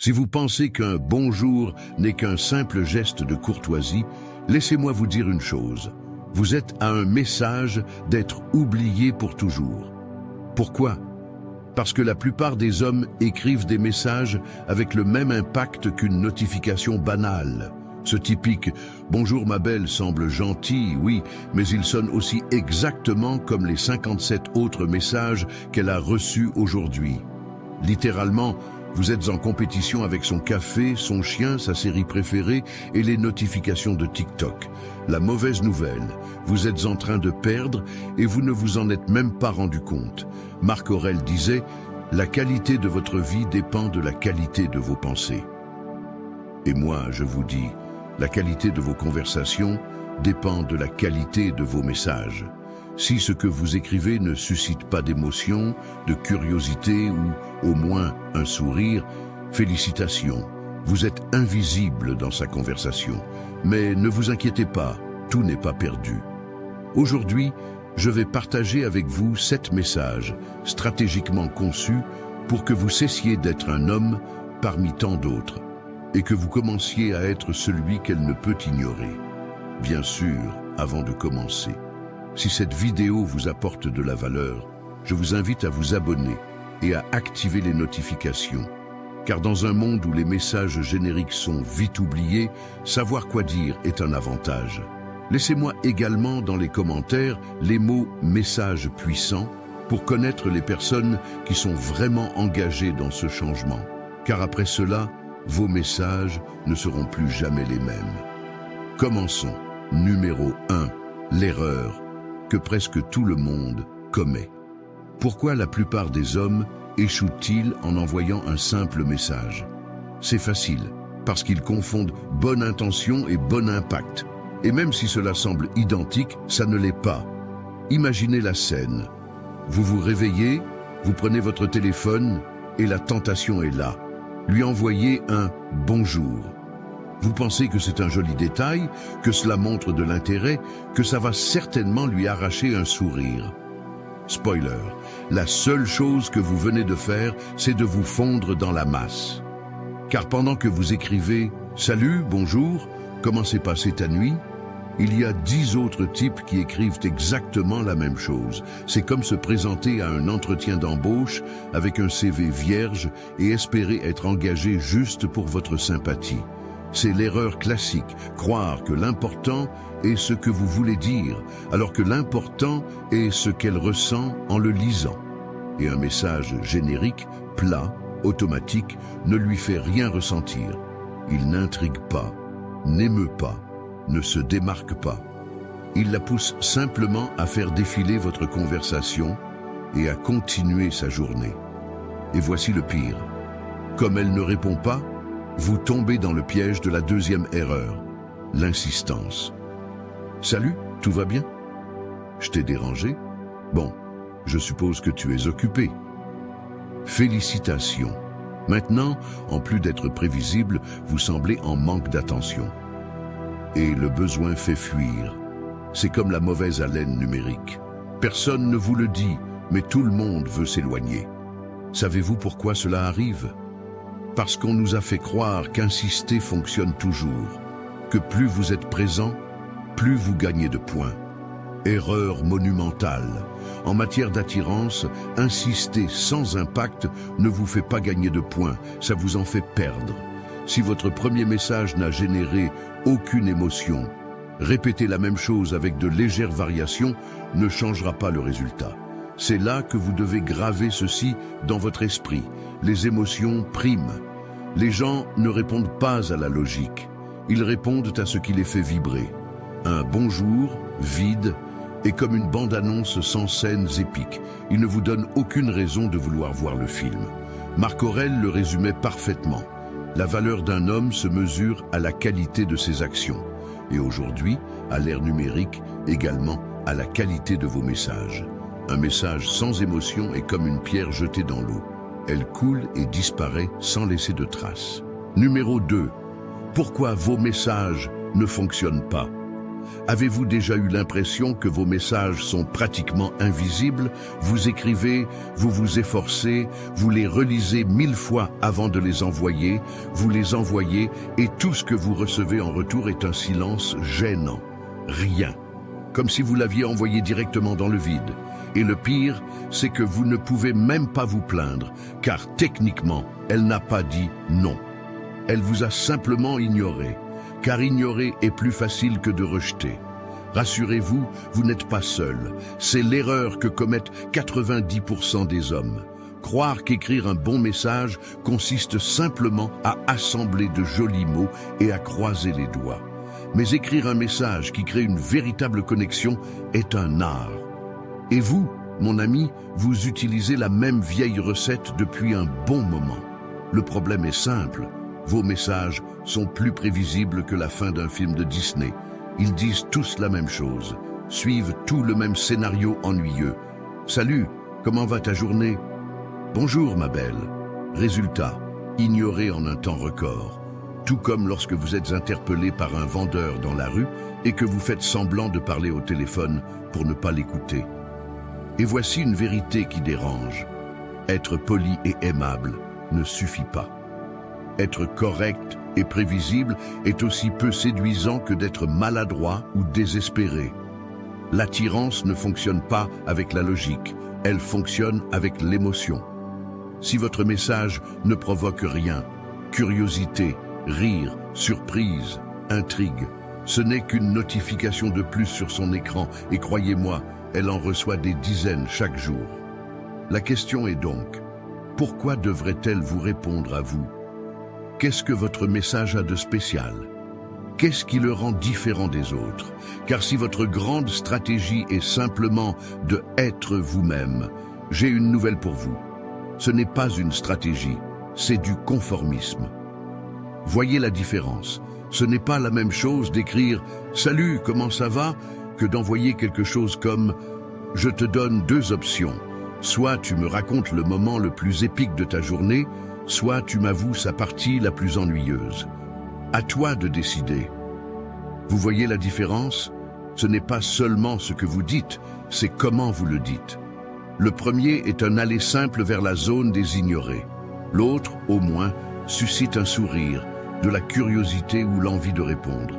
Si vous pensez qu'un bonjour n'est qu'un simple geste de courtoisie, laissez-moi vous dire une chose. Vous êtes à un message d'être oublié pour toujours. Pourquoi? Parce que la plupart des hommes écrivent des messages avec le même impact qu'une notification banale. Ce typique « Bonjour ma belle » semble gentil, oui, mais il sonne aussi exactement comme les 57 autres messages qu'elle a reçus aujourd'hui. Littéralement, vous êtes en compétition avec son café, son chien, sa série préférée et les notifications de TikTok. La mauvaise nouvelle, vous êtes en train de perdre et vous ne vous en êtes même pas rendu compte. Marc Aurèle disait « La qualité de votre vie dépend de la qualité de vos pensées ». Et moi, je vous dis, la qualité de vos conversations dépend de la qualité de vos messages. Si ce que vous écrivez ne suscite pas d'émotion, de curiosité ou au moins un sourire, félicitations, vous êtes invisible dans sa conversation. Mais ne vous inquiétez pas, tout n'est pas perdu. Aujourd'hui, je vais partager avec vous 7 messages stratégiquement conçus pour que vous cessiez d'être un homme parmi tant d'autres et que vous commenciez à être celui qu'elle ne peut ignorer. Bien sûr, avant de commencer, si cette vidéo vous apporte de la valeur, je vous invite à vous abonner et à activer les notifications. Car dans un monde où les messages génériques sont vite oubliés, savoir quoi dire est un avantage. Laissez-moi également dans les commentaires les mots « message puissant » pour connaître les personnes qui sont vraiment engagées dans ce changement. Car après cela, vos messages ne seront plus jamais les mêmes. Commençons. Numéro 1. L'erreur que presque tout le monde commet. Pourquoi la plupart des hommes échouent-ils en envoyant un simple message? C'est facile, parce qu'ils confondent bonne intention et bon impact. Et même si cela semble identique, ça ne l'est pas. Imaginez la scène. Vous vous réveillez, vous prenez votre téléphone et la tentation est là. Lui envoyer un « bonjour ». Vous pensez que c'est un joli détail, que cela montre de l'intérêt, que ça va certainement lui arracher un sourire. Spoiler, la seule chose que vous venez de faire, c'est de vous fondre dans la masse. Car pendant que vous écrivez « Salut, bonjour, comment s'est passée ta nuit ?», il y a 10 autres types qui écrivent exactement la même chose. C'est comme se présenter à un entretien d'embauche avec un CV vierge et espérer être engagé juste pour votre sympathie. C'est l'erreur classique, croire que l'important est ce que vous voulez dire, alors que l'important est ce qu'elle ressent en le lisant. Et un message générique, plat, automatique, ne lui fait rien ressentir. Il n'intrigue pas, n'émeut pas, ne se démarque pas. Il la pousse simplement à faire défiler votre conversation et à continuer sa journée. Et voici le pire. Comme elle ne répond pas, vous tombez dans le piège de la deuxième erreur, l'insistance. « Salut, tout va bien? Je t'ai dérangé? Bon, je suppose que tu es occupé. » Félicitations. Maintenant, en plus d'être prévisible, vous semblez en manque d'attention. Et le besoin fait fuir. C'est comme la mauvaise haleine numérique. Personne ne vous le dit, mais tout le monde veut s'éloigner. Savez-vous pourquoi cela arrive ? Parce qu'on nous a fait croire qu'insister fonctionne toujours, que plus vous êtes présent, plus vous gagnez de points. Erreur monumentale. En matière d'attirance, insister sans impact ne vous fait pas gagner de points, ça vous en fait perdre. Si votre premier message n'a généré aucune émotion, répéter la même chose avec de légères variations ne changera pas le résultat. C'est là que vous devez graver ceci dans votre esprit. Les émotions priment. Les gens ne répondent pas à la logique. Ils répondent à ce qui les fait vibrer. Un bonjour, vide, est comme une bande-annonce sans scènes épiques. Il ne vous donne aucune raison de vouloir voir le film. Marc Aurèle le résumait parfaitement. La valeur d'un homme se mesure à la qualité de ses actions. Et aujourd'hui, à l'ère numérique, également à la qualité de vos messages. Un message sans émotion est comme une pierre jetée dans l'eau. Elle coule et disparaît sans laisser de traces. Numéro 2. Pourquoi vos messages ne fonctionnent pas? Avez-vous déjà eu l'impression que vos messages sont pratiquement invisibles? Vous écrivez, vous vous efforcez, vous les relisez 1000 fois avant de les envoyer, vous les envoyez et tout ce que vous recevez en retour est un silence gênant. Rien. Comme si vous l'aviez envoyé directement dans le vide. Et le pire, c'est que vous ne pouvez même pas vous plaindre, car techniquement, elle n'a pas dit non. Elle vous a simplement ignoré, car ignorer est plus facile que de rejeter. Rassurez-vous, vous n'êtes pas seul. C'est l'erreur que commettent 90% des hommes. Croire qu'écrire un bon message consiste simplement à assembler de jolis mots et à croiser les doigts. Mais écrire un message qui crée une véritable connexion est un art. Et vous, mon ami, vous utilisez la même vieille recette depuis un bon moment. Le problème est simple. Vos messages sont plus prévisibles que la fin d'un film de Disney. Ils disent tous la même chose, suivent tout le même scénario ennuyeux. Salut, comment va ta journée? Bonjour ma belle. Résultat, ignoré en un temps record. Tout comme lorsque vous êtes interpellé par un vendeur dans la rue et que vous faites semblant de parler au téléphone pour ne pas l'écouter. Et voici une vérité qui dérange. Être poli et aimable ne suffit pas. Être correct et prévisible est aussi peu séduisant que d'être maladroit ou désespéré. L'attirance ne fonctionne pas avec la logique, elle fonctionne avec l'émotion. Si votre message ne provoque rien, curiosité, rire, surprise, intrigue, ce n'est qu'une notification de plus sur son écran et croyez-moi, elle en reçoit des dizaines chaque jour. La question est donc, pourquoi devrait-elle vous répondre à vous? Qu'est-ce que votre message a de spécial? Qu'est-ce qui le rend différent des autres? Car si votre grande stratégie est simplement de être vous-même, j'ai une nouvelle pour vous. Ce n'est pas une stratégie, c'est du conformisme. Voyez la différence. Ce n'est pas la même chose d'écrire « Salut, comment ça va ?» que d'envoyer quelque chose comme « Je te donne deux options. Soit tu me racontes le moment le plus épique de ta journée, soit tu m'avoues sa partie la plus ennuyeuse. À toi de décider. » Vous voyez la différence? Ce n'est pas seulement ce que vous dites, c'est comment vous le dites. Le premier est un aller simple vers la zone des ignorés. L'autre, au moins, suscite un sourire, de la curiosité ou l'envie de répondre.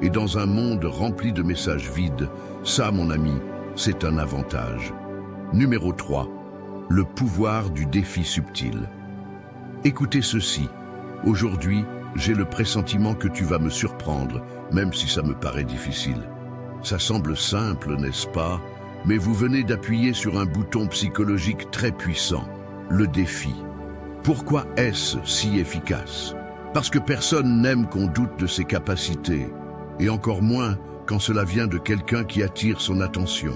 Et dans un monde rempli de messages vides, ça, mon ami, c'est un avantage. Numéro 3. Le pouvoir du défi subtil. Écoutez ceci. Aujourd'hui, j'ai le pressentiment que tu vas me surprendre, même si ça me paraît difficile. Ça semble simple, n'est-ce pas? Mais vous venez d'appuyer sur un bouton psychologique très puissant, le défi. Pourquoi est-ce si efficace? Parce que personne n'aime qu'on doute de ses capacités, et encore moins quand cela vient de quelqu'un qui attire son attention.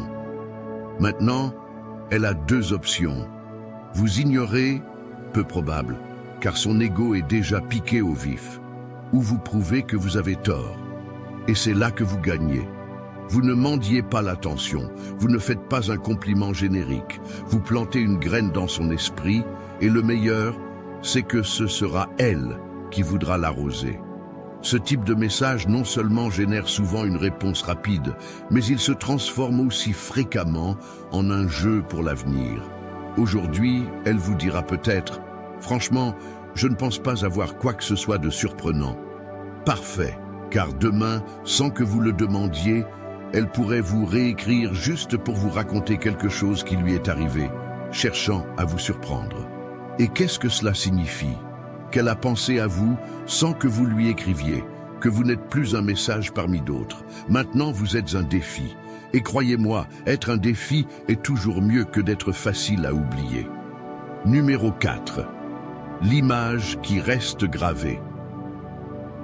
Maintenant, elle a deux options. Vous ignorez, peu probable, car son ego est déjà piqué au vif, ou vous prouvez que vous avez tort. Et c'est là que vous gagnez. Vous ne mendiez pas l'attention, vous ne faites pas un compliment générique, vous plantez une graine dans son esprit, et le meilleur, c'est que ce sera elle qui voudra l'arroser. Ce type de message non seulement génère souvent une réponse rapide, mais il se transforme aussi fréquemment en un jeu pour l'avenir. Aujourd'hui, elle vous dira peut-être « Franchement, je ne pense pas avoir quoi que ce soit de surprenant. » Parfait, car demain, sans que vous le demandiez, elle pourrait vous réécrire juste pour vous raconter quelque chose qui lui est arrivé, cherchant à vous surprendre. Et qu'est-ce que cela signifie? Qu'elle a pensé à vous sans que vous lui écriviez, que vous n'êtes plus un message parmi d'autres. Maintenant, vous êtes un défi. Et croyez-moi, être un défi est toujours mieux que d'être facile à oublier. Numéro 4. L'image qui reste gravée.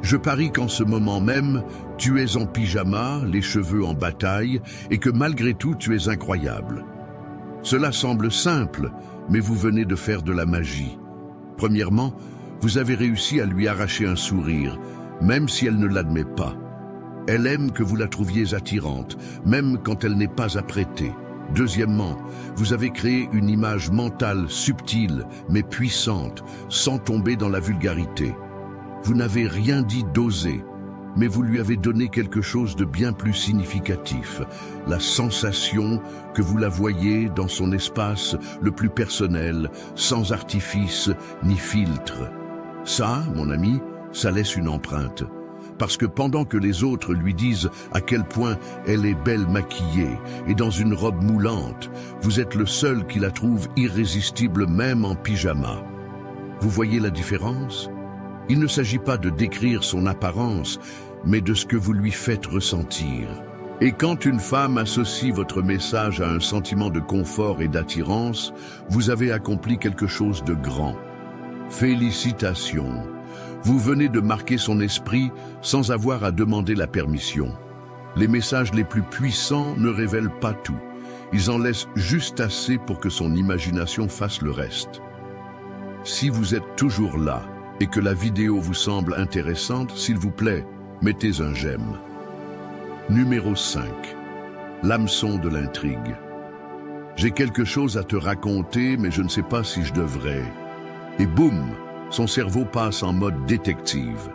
Je parie qu'en ce moment même, tu es en pyjama, les cheveux en bataille, et que malgré tout, tu es incroyable. Cela semble simple, mais vous venez de faire de la magie. Premièrement, vous avez réussi à lui arracher un sourire, même si elle ne l'admet pas. Elle aime que vous la trouviez attirante, même quand elle n'est pas apprêtée. Deuxièmement, vous avez créé une image mentale subtile, mais puissante, sans tomber dans la vulgarité. Vous n'avez rien dit d'osé. mais vous lui avez donné quelque chose de bien plus significatif, la sensation que vous la voyez dans son espace le plus personnel, sans artifice ni filtre. Ça, mon ami, ça laisse une empreinte. Parce que pendant que les autres lui disent à quel point elle est belle maquillée et dans une robe moulante, vous êtes le seul qui la trouve irrésistible même en pyjama. Vous voyez la différence ? Il ne s'agit pas de décrire son apparence, mais de ce que vous lui faites ressentir. Et quand une femme associe votre message à un sentiment de confort et d'attirance, vous avez accompli quelque chose de grand. Félicitations! Vous venez de marquer son esprit sans avoir à demander la permission. Les messages les plus puissants ne révèlent pas tout. Ils en laissent juste assez pour que son imagination fasse le reste. Si vous êtes toujours là et que la vidéo vous semble intéressante, s'il vous plaît, mettez un j'aime. Numéro 5. L'hameçon de l'intrigue. J'ai quelque chose à te raconter, mais je ne sais pas si je devrais. Et boum, son cerveau passe en mode détective.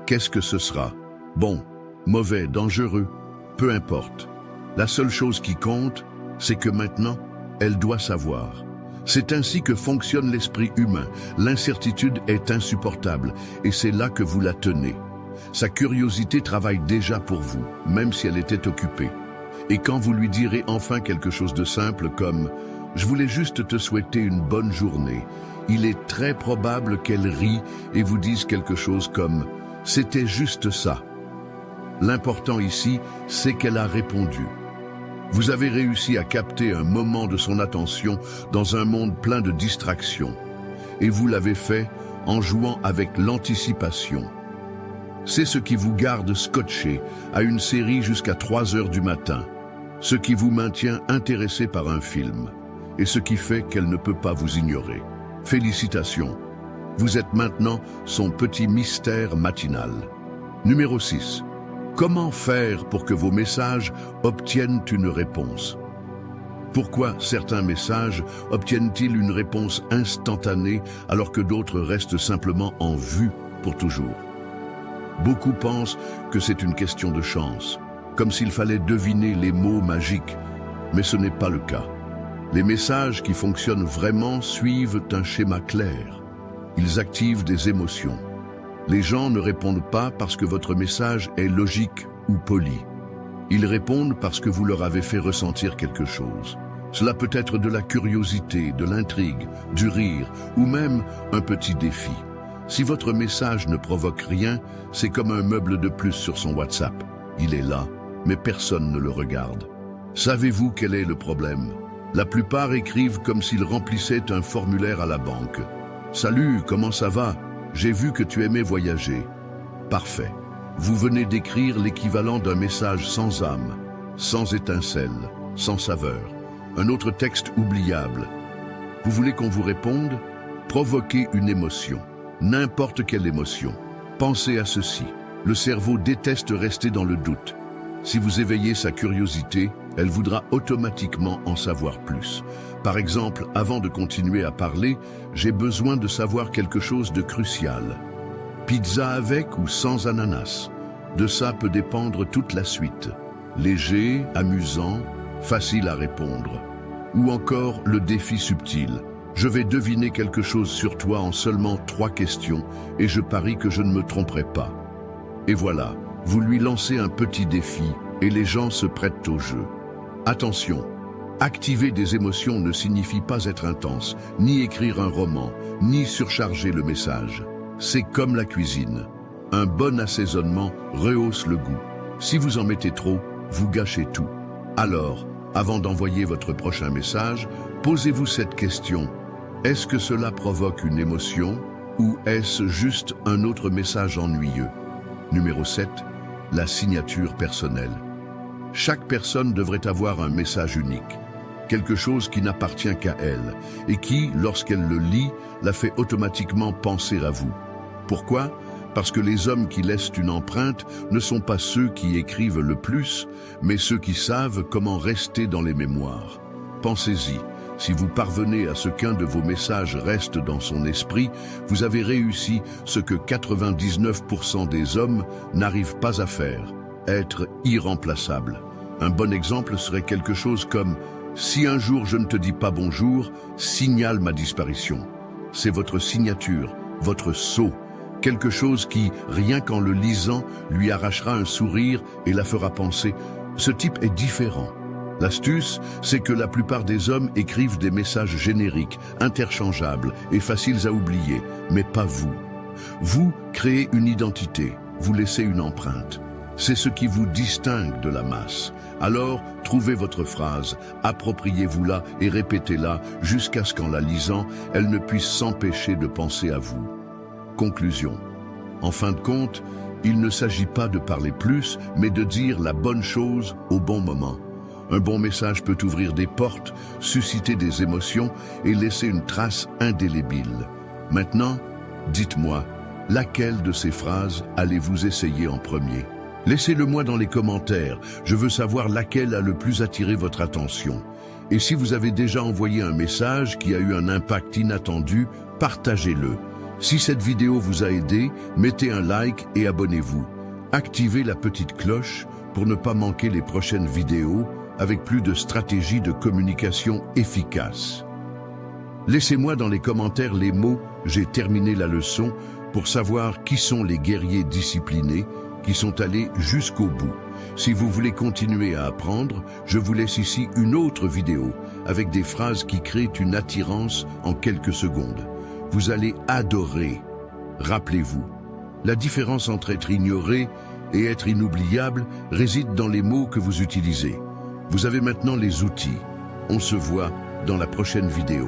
Qu'est-ce que ce sera? Bon, mauvais, dangereux, peu importe. La seule chose qui compte, c'est que maintenant, elle doit savoir. C'est ainsi que fonctionne l'esprit humain. L'incertitude est insupportable et c'est là que vous la tenez. Sa curiosité travaille déjà pour vous, même si elle était occupée. Et quand vous lui direz enfin quelque chose de simple comme « Je voulais juste te souhaiter une bonne journée », il est très probable qu'elle rit et vous dise quelque chose comme « C'était juste ça ». L'important ici, c'est qu'elle a répondu. Vous avez réussi à capter un moment de son attention dans un monde plein de distractions. Et vous l'avez fait en jouant avec l'anticipation. C'est ce qui vous garde scotché à une série jusqu'à 3 heures du matin, ce qui vous maintient intéressé par un film, et ce qui fait qu'elle ne peut pas vous ignorer. Félicitations, vous êtes maintenant son petit mystère matinal. Numéro 6. Comment faire pour que vos messages obtiennent une réponse? Pourquoi certains messages obtiennent-ils une réponse instantanée alors que d'autres restent simplement en vue pour toujours? Beaucoup pensent que c'est une question de chance, comme s'il fallait deviner les mots magiques, mais ce n'est pas le cas. Les messages qui fonctionnent vraiment suivent un schéma clair. Ils activent des émotions. Les gens ne répondent pas parce que votre message est logique ou poli. Ils répondent parce que vous leur avez fait ressentir quelque chose. Cela peut être de la curiosité, de l'intrigue, du rire ou même un petit défi. Si votre message ne provoque rien, c'est comme un meuble de plus sur son WhatsApp. Il est là, mais personne ne le regarde. Savez-vous quel est le problème? La plupart écrivent comme s'ils remplissaient un formulaire à la banque. « Salut, comment ça va? J'ai vu que tu aimais voyager. » Parfait. Vous venez d'écrire l'équivalent d'un message sans âme, sans étincelle, sans saveur. Un autre texte oubliable. Vous voulez qu'on vous réponde? Provoquez une émotion. N'importe quelle émotion. Pensez à ceci. Le cerveau déteste rester dans le doute. Si vous éveillez sa curiosité, elle voudra automatiquement en savoir plus. Par exemple, avant de continuer à parler, j'ai besoin de savoir quelque chose de crucial. Pizza avec ou sans ananas? De ça peut dépendre toute la suite. Léger, amusant, facile à répondre. Ou encore le défi subtil. Je vais deviner quelque chose sur toi en seulement 3 questions et je parie que je ne me tromperai pas. Et voilà, vous lui lancez un petit défi et les gens se prêtent au jeu. Attention, activer des émotions ne signifie pas être intense, ni écrire un roman, ni surcharger le message. C'est comme la cuisine. Un bon assaisonnement rehausse le goût. Si vous en mettez trop, vous gâchez tout. Alors, avant d'envoyer votre prochain message, posez-vous cette question. Est-ce que cela provoque une émotion ou est-ce juste un autre message ennuyeux? Numéro 7. La signature personnelle. Chaque personne devrait avoir un message unique, quelque chose qui n'appartient qu'à elle et qui, lorsqu'elle le lit, la fait automatiquement penser à vous. Pourquoi? Parce que les hommes qui laissent une empreinte ne sont pas ceux qui écrivent le plus, mais ceux qui savent comment rester dans les mémoires. Pensez-y, Si vous parvenez à ce qu'un de vos messages reste dans son esprit, vous avez réussi ce que 99% des hommes n'arrivent pas à faire, être irremplaçable. Un bon exemple serait quelque chose comme « Si un jour je ne te dis pas bonjour, signale ma disparition ». C'est votre signature, votre sceau, quelque chose qui, rien qu'en le lisant, lui arrachera un sourire et la fera penser « Ce type est différent ». L'astuce, c'est que la plupart des hommes écrivent des messages génériques, interchangeables et faciles à oublier, mais pas vous. Vous créez une identité, vous laissez une empreinte. C'est ce qui vous distingue de la masse. Alors, trouvez votre phrase, appropriez-vous-la et répétez-la jusqu'à ce qu'en la lisant, elle ne puisse s'empêcher de penser à vous. Conclusion. En fin de compte, il ne s'agit pas de parler plus, mais de dire la bonne chose au bon moment. Un bon message peut ouvrir des portes, susciter des émotions et laisser une trace indélébile. Maintenant, dites-moi, laquelle de ces phrases allez-vous essayer en premier? Laissez-le-moi dans les commentaires, je veux savoir laquelle a le plus attiré votre attention. Et si vous avez déjà envoyé un message qui a eu un impact inattendu, partagez-le. Si cette vidéo vous a aidé, mettez un like et abonnez-vous. Activez la petite cloche pour ne pas manquer les prochaines vidéos avec plus de stratégies de communication efficaces. Laissez-moi dans les commentaires les mots « J'ai terminé la leçon » pour savoir qui sont les guerriers disciplinés qui sont allés jusqu'au bout. Si vous voulez continuer à apprendre, je vous laisse ici une autre vidéo avec des phrases qui créent une attirance en quelques secondes. Vous allez adorer. Rappelez-vous, la différence entre être ignoré et être inoubliable réside dans les mots que vous utilisez. Vous avez maintenant les outils. On se voit dans la prochaine vidéo.